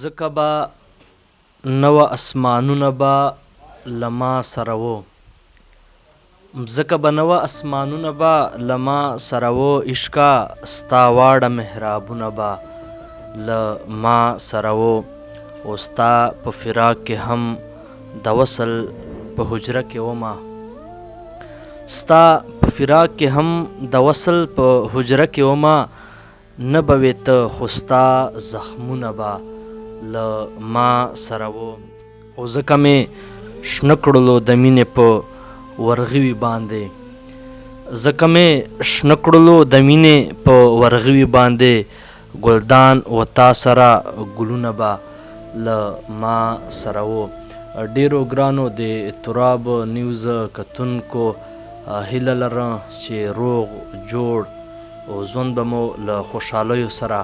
ځکه به نوه اسمانونه به له ما سره و مځکه به نوه اسمانونه به له ما سره و عشقه ستا واړه محرابونه به له ما سره و او ستا په فراق کې هم د وصل په حجره کې ومه ستا په فراق کې هم د وصل په حجره کې ومه نه به وې ته خو ستا زخمونه به له ما سره و او ځکه مې شنه کړلو د مینې په ورغوي باندې ځکه مې شنه کړلو د مینې په ورغوي باندې ګلدان و تا سره ګلونه به له ما سره و. ډیرو ګرانو د تراب نیوز کتونکو هیله لرم چې روغ جوړ او ژوند به مو له خوشحالیو سره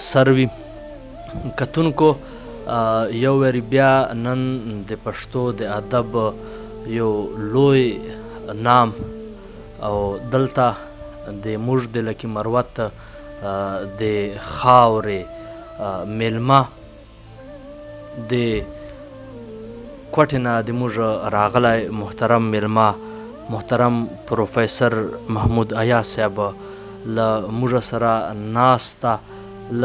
سر وي. کتونکو یو وری بیا نن د پښتو د ادب یو لوی نام او دلته د موږ د لکي مروت د خاورې میلمه د کوټې نه د موږ راغلی محترم میلمه محترم پروفیسر محمود ایا صاحب له موږ سره ناسته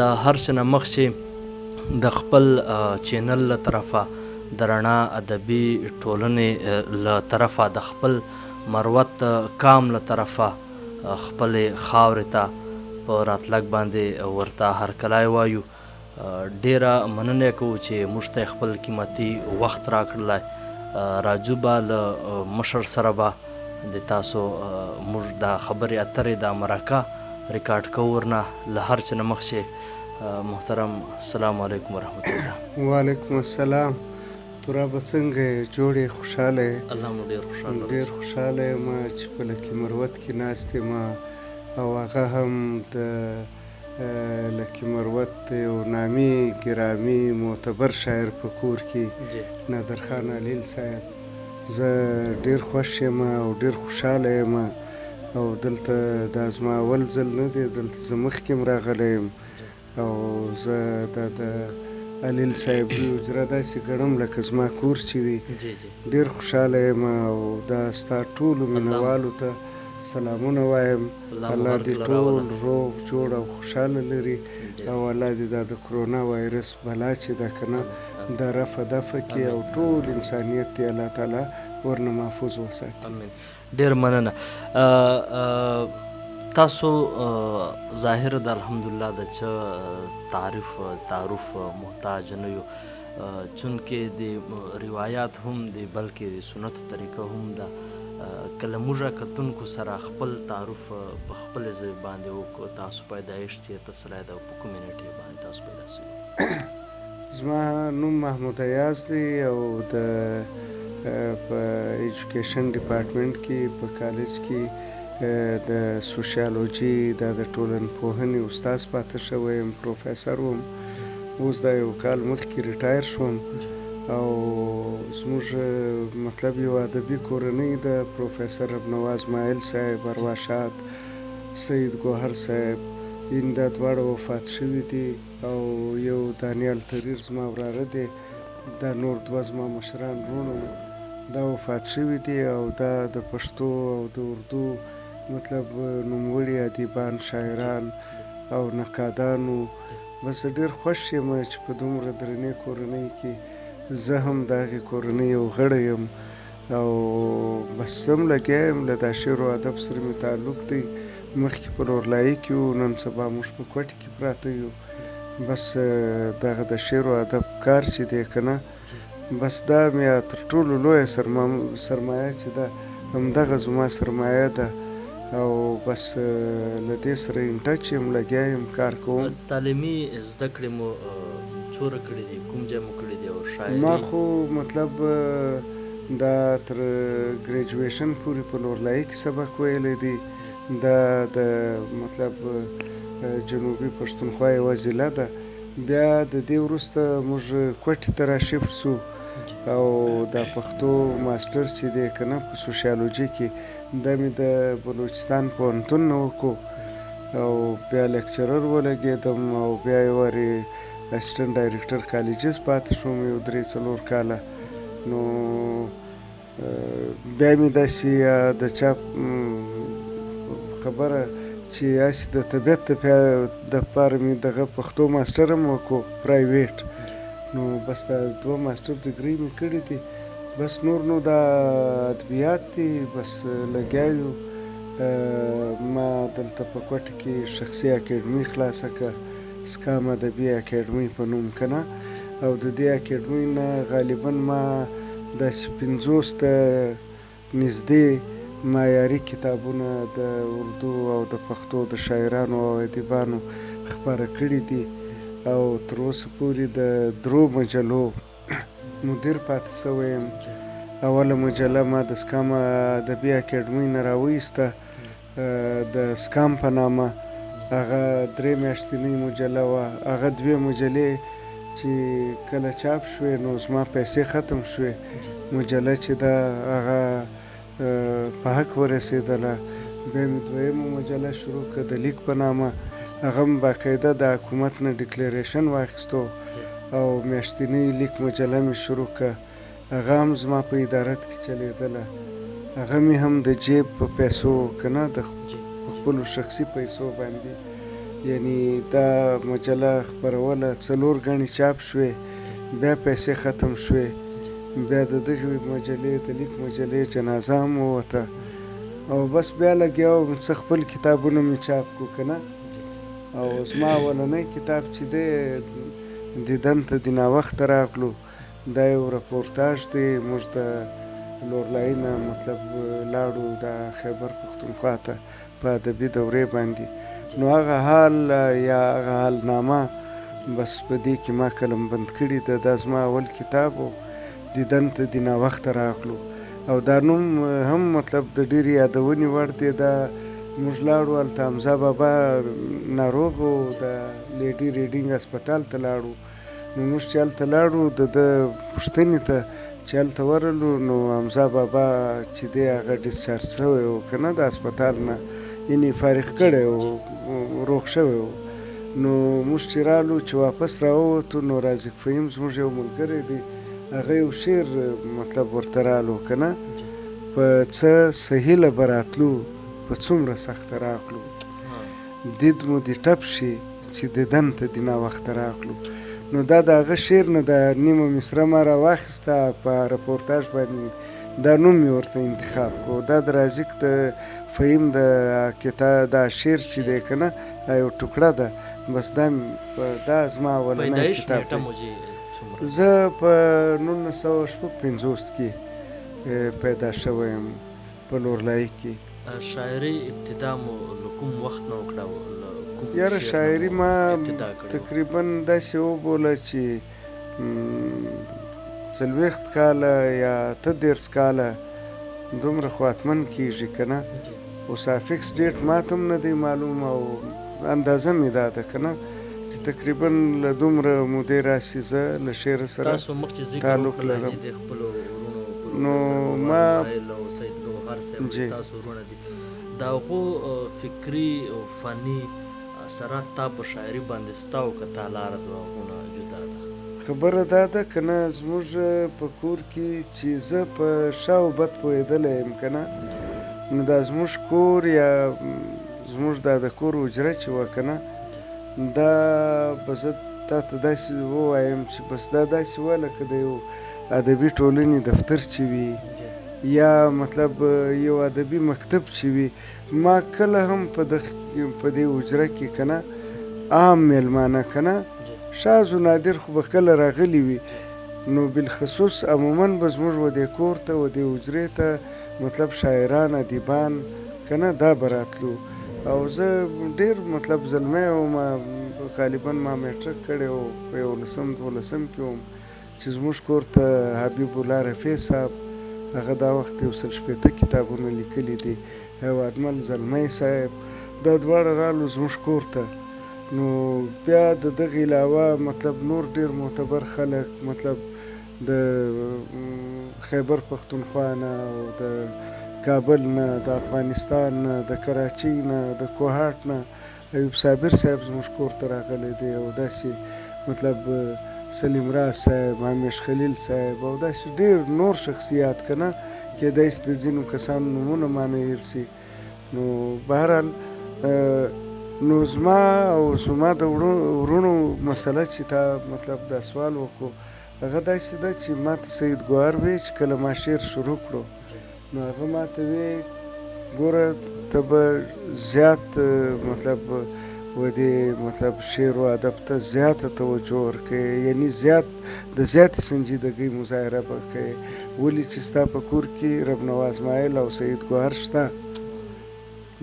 له هر څه نه مخکې د خپل چینل له طرفه د رڼا ادبي ټولنې له طرفه د خپل مروت کام له طرفه خپلې خاورې ته په راتلک باندې ورته هرکلی وایو. ډیره مننه کوو چې موږ ته خپل قیمتي وخت راکړلی. راځو به له مشر سره به د تاسو موږ د خبرې اترې د مرکه ریکارډ کوو ورنه له هر څه نه مخکې محترم السلام علیکم ورحمت الله. وعلیکم السلام. تراب څنګه یې جوړ یې خوشحاله یې؟ الله مو ډېر خوشحاله ډېر خوشحاله یم چې په لکي مروت کې ناست یم او هغه هم د لکي مروت یو نامي ګرامي معتبر شاعر په کور کې نادرخان علیل صاحب. زه ډېر خوښ یم او ډېر خوشحاله یم او دلته دا زما اول ځل نه دی، دلته زه مخکې هم راغلی یم او زه دا د علیل صاحب حجره داسې ګڼم لکه زما کور چې وي. ډېر خوشحاله یم او دا ستا ټولو مینهوالو ته سلامونه وایم. الله دې ټول روغ جوړ او خوشحاله لري او الله دې دا د کرونا وایرس بلا چې ده که نه دا رفع دفع کړي او ټول انسانیت دې الله تعالی ورنه محفوظ وساتي. ډېر مننه. تاسو ظاهر د الحمدلله د چه تعارف محتاج نه یو چونکې د روایات هم دی بلکې د سنتو طریقه هم ده. کله موږ کتونکو سره خپل تعارف په خپل ځای باندې وکړو. تاسو پیدایش چېرته سره ده او په کومې نیټې باندې تاسو پیدا شوي؟ زما نوم محمود ایاز دی او د په ایجوکیشن ډپارټمنټ کې په کالج کې د سوشیالوجي دا د ټولنپوهنې استاد پاتې شوی یم، پروفیسر وم. اوس دا یو کال مخکې ریټایر شوم او زموږ مطلب یو ادبي کورنۍ ده. پروفیسر نواز مایل صاحب، ارواښاد سید ګوهر صاحب این دا دواړه وفات شوي دي او یو دانیال تریر زما وراره دی. دا نور دوه زما مشران وروڼه دا وفات شوي دي او دا د پښتو او د اردو مطلب نوموړي ادیبان، شاعران او نقادانو. بس ډېر خوښ یم چې په دومره درنې کورنۍ کې زه هم د هغې کورنۍ یو غړی یم او بس زه هم لګیا یم. له دا شعر و ادب سره مې تعلق دی. مخکې په نورلایي کې وو، نن سبا موږ په کوټې کې پراته یو. بس دغه د شعر و ادب کار چې دی که نه بس دا مې تر ټولو لویه سرمایه چې ده همدغه زما سرمایه ده او بس له دې سره انټچ یم، لګیا یم، کار کوم. تعلیمي زده کړې مو څومره کړې دي؟ کوم ځای مو کړې دي؟ او شاعري ما خو مطلب دا تر ګریجویشن پورې په نورلایي کې سبق ویلی دی. دا د مطلب جنوبي پښتونخوا یوه ضلع ده. بیا د دې وروسته موږ کوټې ته راشفټ سو او دا پښتو ماسټر چې دی که نه په سوشیالوجي کې دا مې د بلوچستان پوهنتون نه وکړو او بیا لیکچرر ولګېدم او بیا یې ورې اسسټنټ ډایرکټر کالجز پاتې شوم یو 3-4 کاله. نو بیا مې داسې د چا خبره چې هسې د طبیعت دپاره مې دغه پښتو ماسټر هم وکړو پرایویټ. نو بس دا 2 ماسټر ډګري مې کړي دي. بس نور نو دا ادبیات دي بس لګیا یو. ما دلته په کوټه کې شخصي اکیډمي خلاصه کړه، سکام ادبي اکیډمي په نوم که نه. او د دې اکیډمۍ نه غالبا ما داسې 50 ته نږدې معیاري کتابونه د اردو او د پښتو د شاعرانو او ادیبانو خپاره کړي دي. او تر اوسه پورې د 3 مجلو مدیر پاتې سوی یم. اوله مجله ما د سکام ادبي اکیډمۍ نه راویسته د سکام په نامه. هغه 3 میاشتنۍ مجله وه. هغه 2 مجلې چې کله چاپ شوې نو زما پیسې ختم شوې. مجله چې ده هغه په حق ورسېدله. بیا مې دویمه مجله شروع کړه د لیک په نامه. هغه هم باقاعده د حکومت نه ډیکلیریشن واخیستو او میاشتنۍ لیک مجله مې شروع کړه. هغه هم زما په ادارت کې چلېدله. هغه مې هم د جیب په پیسو که نه د خپلو شخصي پیسو باندې یعنی دا مجله خپروله. 4 ګڼې چاپ شوې، بیا پیسې ختم شوې. بیا د دغې مجلې د لیک مجلې جنازه هم ووته. او بس بیا لګیا وم څه خپل کتابونه مې چاپ کړو که نه. او زما اولنی کتاب چې دی دیدن ته د ناوخته راغلو، دا یو رپورتاژ دی. موږ د لورلایي نه مطلب لاړو د خیبر پښتونخوا ته په ادبي دورې باندې. نو هغه حال یا هغه حالنامه بس په دې کې ما قلم بند کړي ده. دا زما اول کتاب و، دیدن ته د ناوخته راغلو. او دا نوم هم مطلب د ډېرې یادونې وړ دی. دا موږ لاړو هلته حمزه بابا ناروغ و، د لیډي ریډینګ هسپتال ته لاړو. نو موږ چې هلته لاړو د ده پوښتنې ته چې هلته ورغلو نو حمزه بابا چې دی هغه ډسچارج شوی و که نه د هسپتال نه، یعنې فارغ کړی و، روغ شوی و. نو موږ چې رالو چې واپس راووتو نو رازق فهیم زموږ یو ملګری دی، هغه یو شعر مطلب ورته رالو که نه، په څه سهیله به راتلو په څومره سخته راغلو، دید مو د ټپ شي چې دیدن ته د ناوخته راغلو. نو دا د هغه شعر نه د نیمه مصره ما راواخیسته په رپورتاژ باندې دا نوم مې ورته انتخاب کړو. دا د رازق د فهیم د کتاب دا شعر چې دی که نه یو ټوکړه ده. بس دا زما اولنی کتاب دی. زه په 1956 کې پیدا شوی یم په لورلایي کې. شاعري ابتدا مو له کوم وخت نه وکړه؟ یاره شاعري ما تقریبا داسې وبوله چې 40 کاله یا 30 کاله دومره خو حتمن کېږي که نه. اوس افکس ډیټ ماته هم نه دی معلوم او اندازه مې دا ده که نه چې تقریبا له دومره مودې راسې زه له شعر سره تعلق لرم. نو ما د هغو فکري او فني اثرات تا په شاعري باندې ستا او که تا لاره د هغو نه جدا ده؟ خبره دا ده که نه زموږ په کور کې چې زه په ښه او بد پوهېدلی یم که نه، نو دا زموږ کور یا زموږ دا د کور حجره چې وه که نه، دا به زه تا ته داسې ووایم چې بس دا داسې وه لکه د یو ادبي ټولنې دفتر چې وي یا مطلب یو ادبي مکتب چې وي. ما کله هم په دې حجره کې که نه عام میلمانه که نه شاذ و نادر خو به کله راغلي وي، نو بالخصوص عموما به زموږ و دې کور ته و دې حجرې ته مطلب شاعران ادیبان که نه دا به راتلو. او زه ډېر مطلب زلمی وم، غالبا ما میټرک کړی و په 11-12 کې وم چې زموږ کور ته حبیب الله رفیع صاحب هغه دا وخت 160 کتابونه لیکلي دي، او ادمل زلمی صاحب دا دواړه رالو زموږ کور ته. نو بیا د دغې علاوه مطلب نور ډېر معتبر خلک مطلب د خیبر پښتونخوا نه او د کابل نه، د افغانستان نه، د کراچۍ نه، د کوهاټ نه، ایوب صابر صاحب زموږ کور ته راغلی دی او داسې مطلب سلیم راز صاحب، همیش خلیل صاحب او داسې ډېر نور شخصیات که نه کېدای شي د ځینو کسانو نومونه ما نه هېر شي. نو بهرحال نو زما او زما د وروڼو مسله چې تا مطلب دا سوال وکړو هغه داسې ده چې ما ته سید ګوهر وی چې کله ما شعر شروع کړو نو هغه ما ته وی ګوره ته به زیات مطلب ودې مطلب شعر و ادب ته زیاته توجه ورکوې، یعنی زیات د زیاتې سنجیدګۍ مظاهره به کوې. ولې چې ستا په کور کې رب نواز مایل او سید ګوهر شته.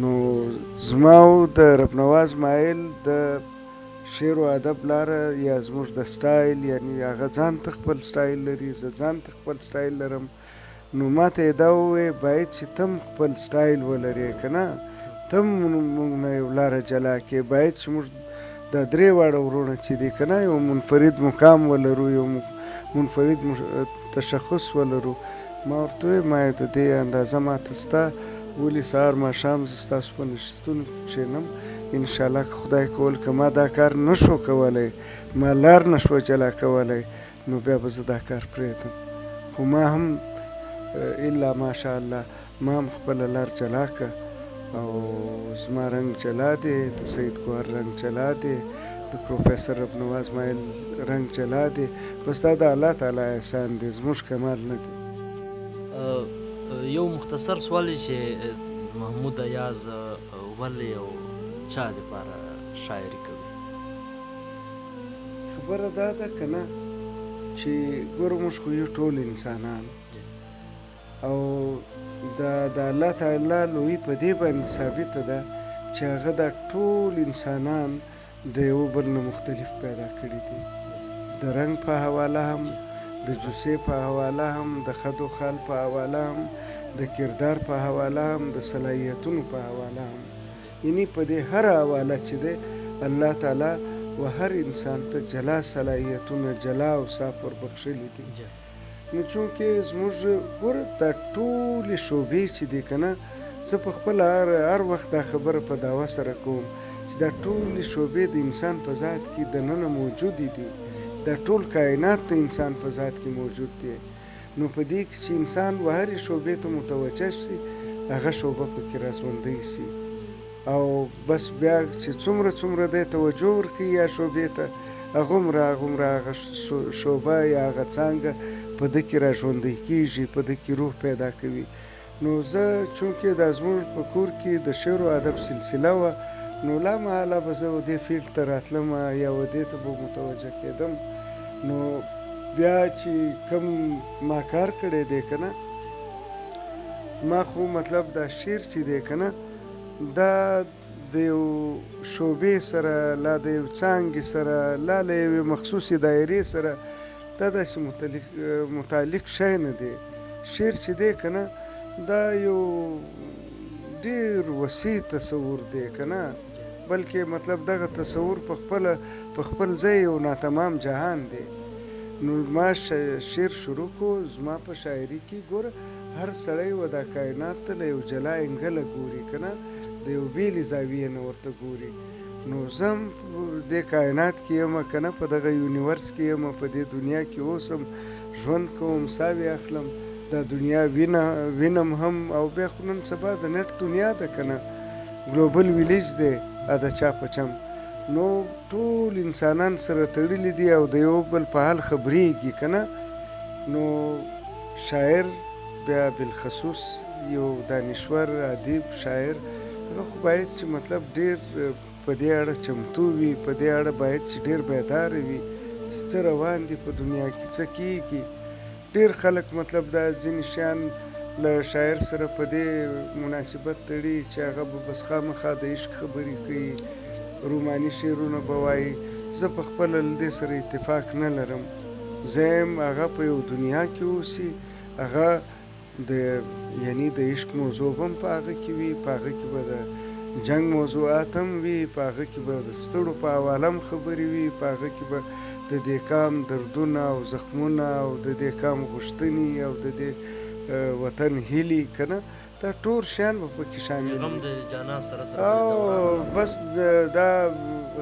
نو زما او د رب نواز مایل د شعر و ادب لاره یا زموږ د سټایل، یعنی هغه ځان ته خپل سټایل لري، زه ځان ته خپل سټایل لرم. نو ما ته یې دا وویل باید چې تم خپل سټایل ولرې که نه، تم موږ نه یو لاره جلا کړې، باید چې موږ دا درې واړه وروڼه چې دي که نه یو منفرد مقام ولرو، یو منفرد تشخص ولرو. ما ورته وویل ما د دې اندازه ما ته سته، ولې سهار ماښام زه ستاسو په نشستونو کې کښېنم انشاءالله که خدای کول که ما دا کار نه شو کولی، ما لار نه شوه جلا کولی، نو بیا به زه دا کار پرېږدم. خو ما هم الا ماشاءالله ما هم خپله لار جلا که او زما رنګ جلا دی، د سید ګوهر رنګ جلا دی، د پروفیسر رب نواز مایل رنګ جلا دی. بس دا د الله تعالی احسان دی، زموږ کمال نه دی. یو مختصر سوال چې محمود ایاز ولې او چا دپاره شاعري کوي؟ خبره دا ده که نه چې ګوره موږ خو یو ټول انسانان او د الله تعالی لویي په دې باندې ثابته ده چې هغه دا ټول انسانان د یو بل نه مختلف پیدا کړي دي، د رنګ په حواله هم، د جوسې په حواله هم، د خد و خال په حواله هم، د کردار په حواله هم، د صلاحیتونو په حواله هم. یعنی په دې هر حواله چې دی الله تعالی و هر انسان ته جلا صلاحیتونه، جلا اوصاف وربخښلي دي. نو چونکې زموږ ګوره دا ټولې شعبې چې دي که نه، زه په خپله هر وخت دا خبره په دعوه سره کوم چې دا ټولې شعبې د انسان په ذات کې دننه موجودې دي، دا ټول کائنات د انسان په ذات کې موجود دی. نو په دې کې چې انسان و هرې شعبې ته متوجه شي هغه شعبه پکې راژوندی شي او بس بیا چې څومره دی توجه ورکوي یا شعبې ته هغومره هغه شعبه یا هغه څانګه په ده کې راژوندی کېږي، په ده کې روح پیدا کوي. نو زه چونکې دا زموږ په کور کې د شعر و ادب سلسله وه نو لامحاله به زه دې فیلډ ته راتلم یا دې ته به متوجه کېدم. نو بیا چې کوم ما کار کړی دی که نه، ما خو مطلب دا شعر چې دی که نه دا د یو شعبې سره لا د یو څانګې سره لا له یوې مخصوصې دایرې سره دا داسې متعلق شی نه دی. شعر چې دی که نه دا یو ډېر وسیع تصور دی که نه، بلکې مطلب دغه تصور په خپل ځای یو ناتمام جهان دی. نو ما شعر شروع کو، زما په شاعري کې ګوره هر سړی و دا کائنات ته له یو جلا انګله ګوري که نه، د یو بیلې زاویې نه ورته ګوري. نو زه هم دې کائنات کې یم که نه، په دغه یونیورس کې یم، په دې دنیا کې اوسم، ژوند کوم، ساوې اخلم، دا دنیا وینم هم. او بیا خو نن سبا د نټ دنیا ده که نه، ګلوبل ویلیج دی د چا په چم. نو ټول انسانان سره تړلي دي او د یو بل په حال خبرېږي که نه. نو شاعر بیا بالخصوص یو دانشور ادیب شاعر هغه خو باید چې مطلب ډېر په دې اړه چمتو وي، په دې اړه باید چې ډېر بیداره وي چې څه روان دي په دنیا کې، څه کېږي. ډېر خلک مطلب دا ځینې شیان له شاعر سره په دې مناسبت تړي چې هغه به بس خامخا د عشق خبرې کوي، روماني شعرونه به وایي. زه په خپله له دې سره اتفاق نه لرم. زه یم هغه په یو دنیا کې اوسي، هغه یعنی د عشق موضوع هم په هغه کې وي، په هغه کې به د جنگ موضوعات هم وي، په هغه کې به د ستړو په حواله هم خبرې وي، په هغه کې به د دې قام دردونه او زخمونه او د دې قام غوښتنې او د دې وطن هیلې که نه دا ټول شیان به پکې شامل غم وي. د جانا سره او بس دا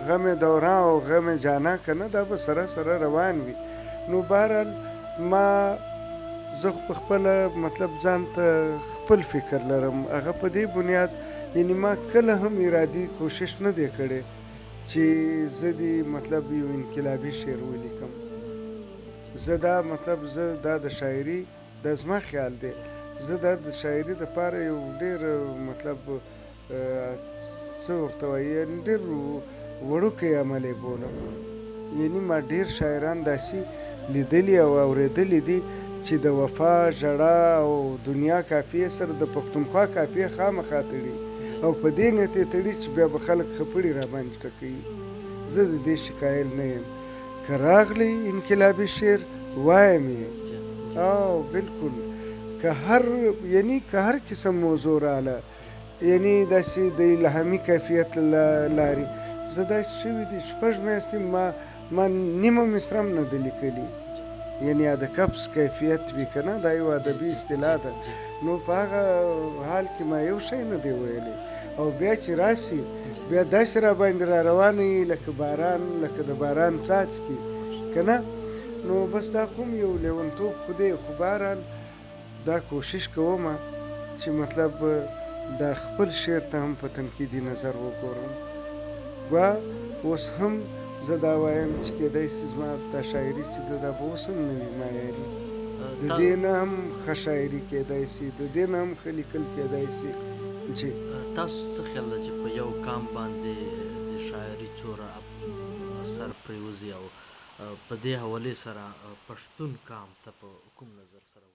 غم دوران او غم جانا که نه دا به سره روان وي. نو بهرحال ما زه خو پخپله مطلب ځان ته خپل فکر لرم، هغه په دې بنیاد یعنی ما کله هم ارادي کوشش نه دی کړی چې زه دې مطلب یو انقلابي شعر ولیکم. زه دا مطلب زه دا د شاعري دا زما خیال دی، زه دا د شاعري دپاره یو ډېر مطلب څه ورته وایي یعنې ډېر وړوکی عمل یې بولم. یعنی ما ډېر شاعران داسې لیدلي او اورېدلي دي چې د وفا ژړا او دنیا کافیې سره د پښتونخوا کافیې خامخا تړي او په دې نیت یې تړي چې بیا به خلک خپړې راباندې ټکوي. زه د دې شکایل نه یم. که راغلی انقلابي شعر وایم یې، او بلکل که هر قسم موضوع راله یعنی داسې د الهامي کیفیت له لارې زه داسې شوي دي 6 میاشتې ما نیمه مصره هم نه ده لیکلي. یعنی د کپس کیفیت وي که نه، دا یو ادبي اصطلاح ده. نو په هغه حال کې ما یو شی نه دی ویلی او بیا چې راسي بیا داسې راباندې را روانوي لکه باران، لکه د باران څاڅکي که نه. نو بس دا خو یو لیونتوب خو دی. خو بهرحال دا کوشش کوم چې مطلب دا خپل شعر ته هم په تنقیدي نظر وګورم. و اوس هم زه دا وایم چې کیدای شي زما دا شاعري چې ده دا به اوس هم نه وي معیاري، د دې نه هم ښه شاعري کیدای شي، د دې نه هم ښه لیکل کیدای شي. جی تاسو څه خیال ده چې په یو کام باندې د شاعري څومره اثر پرېوځي او په دې حوالې سره پښتون کام ته په کوم نظر سره